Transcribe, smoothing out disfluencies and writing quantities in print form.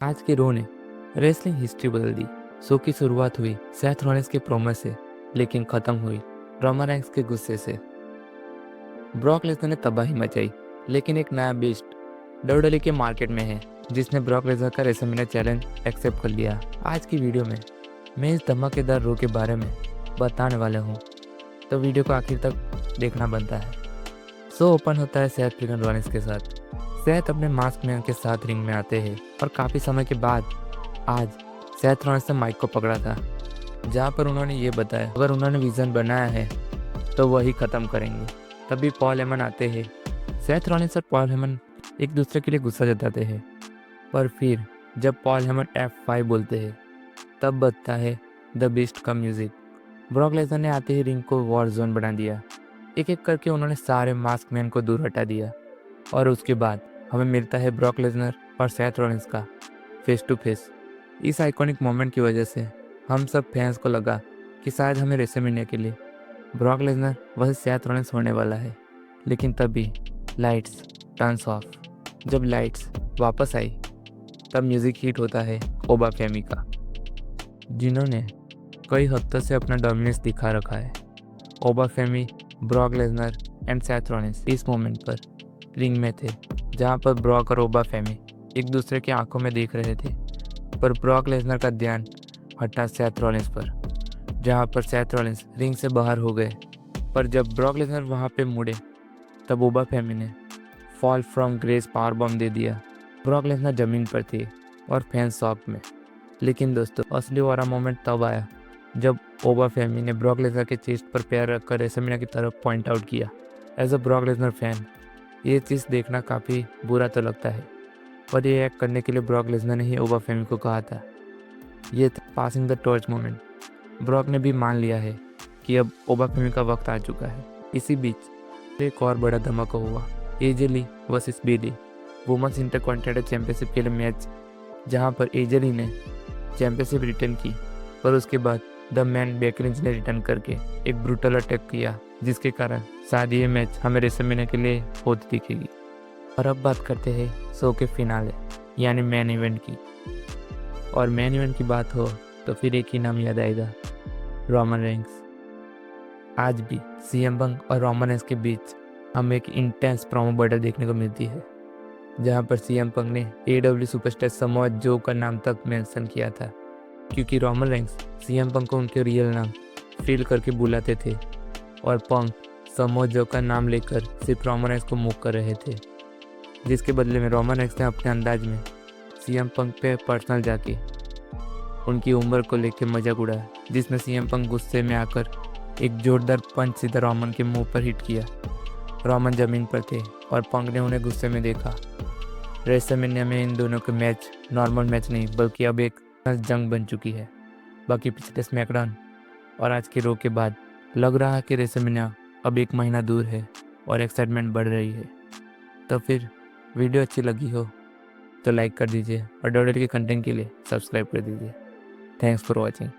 आज के रो ने रेसलिंग हिस्ट्री बदल दी। शो की शुरुआत हुई सेथ रॉलिंस के प्रोमो से, लेकिन खत्म हुई रोमन रेंस के गुस्से से। ब्रॉक लेसनर ने तबाही मचाई, लेकिन एक नया बीस्ट डब्ल्यूडब्ल्यूई के मार्केट में है, जिसने ब्रॉक लेसनर का रेसलमेनिया चैलेंज एक्सेप्ट कर लिया। आज की वीडियो में मैं इस धमाकेदार रो के बारे में बताने वाला हूँ, तो वीडियो को आखिर तक देखना बनता है। शो ओपन होता है सेथ फ्रीकिंग रॉलिंस के साथ। सेथ अपने मास्क मैन के साथ रिंग में आते हैं और काफ़ी समय के बाद आज सेथ रॉलिंस ने माइक को पकड़ा था, जहाँ पर उन्होंने ये बताया अगर उन्होंने विजन बनाया है तो वही ख़त्म करेंगे। तभी पॉल हेमन आते हैं। सेथ रॉलिंस और पॉल हेमन एक दूसरे के लिए गुस्सा जताते हैं, पर फिर जब पॉल हेमन F5 बोलते हैं तब बजता है द बीस्ट का म्यूजिक। ब्रॉक लेसनर ने आते ही रिंग को वॉर जोन बना दिया। एक एक करके उन्होंने सारे मास्क मैन को दूर हटा दिया और उसके बाद हमें मिलता है ब्रॉक लेसनर और सेथ रॉलिंस का फेस टू फेस। इस आइकॉनिक मोमेंट की वजह से हम सब फैंस को लगा कि शायद हमें रेसलमेनिया के लिए ब्रॉक लेसनर वही सेथ रॉलिंस होने वाला है। लेकिन तभी लाइट्स टर्न्स ऑफ। जब लाइट्स वापस आई तब म्यूजिक हिट होता है ओबा फैमी का, जिन्होंने कई हफ्तों से अपना डोमिनेंस दिखा रखा है। Oba Femi, Brock Lesnar and Seth Rollins इस मोमेंट पर रिंग में थे, जहां पर ब्रॉक और ओबा फैमी एक दूसरे की आंखों में देख रहे थे, पर ब्रॉक लेसनर का ध्यान हटा सेथ रॉलिंस पर, जहां पर सेथ रॉलिंस रिंग से बाहर हो गए। पर जब ब्रॉक लेसनर वहां पे मुड़े तब ओबा फैमी ने फॉल फ्रॉम ग्रेस पावर बम दे दिया। ब्रॉक लेसनर जमीन पर थे और फैंस शॉक में। लेकिन दोस्तों, असली वाला मोमेंट तब आया जब ओबा फैमी ने ब्रॉक लेसनर के चेस्ट पर पैर रखकर रेसलमेनिया की तरफ पॉइंट आउट किया। As a Brock Lesnar fan ये चीज़ देखना काफ़ी बुरा तो लगता है, पर ये एक्ट करने के लिए ब्रॉक लेसनर ने ही ओबा फैमी को कहा था। ये था passing the torch moment. Brock ने भी मान लिया है कि अब ओबा फैमी का वक्त आ चुका है। इसी बीच एक और बड़ा धमाका हुआ, एजे ली वर्सेस बेली वुमेन्स इंटरकॉन्टिनेंटल चैंपियनशिप के लिए मैच, जहां पर एजे ली ने चैंपियनशिप रिटर्न की, पर उसके बाद द मैन बेकी लिंच ने रिटर्न करके एक ब्रूटल अटैक किया, जिसके कारण शायद ये मैच हमें रेसलमेनिया के लिए होती दिखेगी। और अब बात करते हैं शो के फिनाले यानी मेन इवेंट की। और मेन इवेंट की बात हो तो फिर एक ही नाम याद आएगा, रोमन रेंस। आज भी सीएम पंक और रोमन रेंस के बीच हमें एक इंटेंस प्रोमो बैटल देखने को मिलती है, जहां पर सीएम पंक ने AEW सुपरस्टार समोआ जो का नाम तक मेंशन किया था, क्योंकि रोमन रेंस सीएम पंक को उनके रियल नाम फील करके बुलाते थे और पंक समोआ जो का नाम लेकर सिर्फ रोमन रेंस को मूव कर रहे थे, जिसके बदले में रोमन रेंस ने अपने अंदाज में सीएम पंक पे पर्सनल जाके उनकी उम्र को लेकर मजाक उड़ाया, जिसमें सीएम पंक गुस्से में आकर एक जोरदार पंच सीधा रोमन के मुंह पर हिट किया। रोमन जमीन पर थे और पंक ने उन्हें गुस्से में देखा। रेसलमेनिया में इन दोनों के मैच नॉर्मल मैच नहीं बल्कि अब एक जंग बन चुकी है। बाकी पिछले स्मैकडाउन और आज के रो के बाद लग रहा है कि रेसलमेनिया अब एक महीना दूर है और एक्साइटमेंट बढ़ रही है। तो फिर वीडियो अच्छी लगी हो तो लाइक कर दीजिए और डब्ल्यूडब्ल्यूई के कंटेंट के लिए सब्सक्राइब कर दीजिए। Thanks for watching.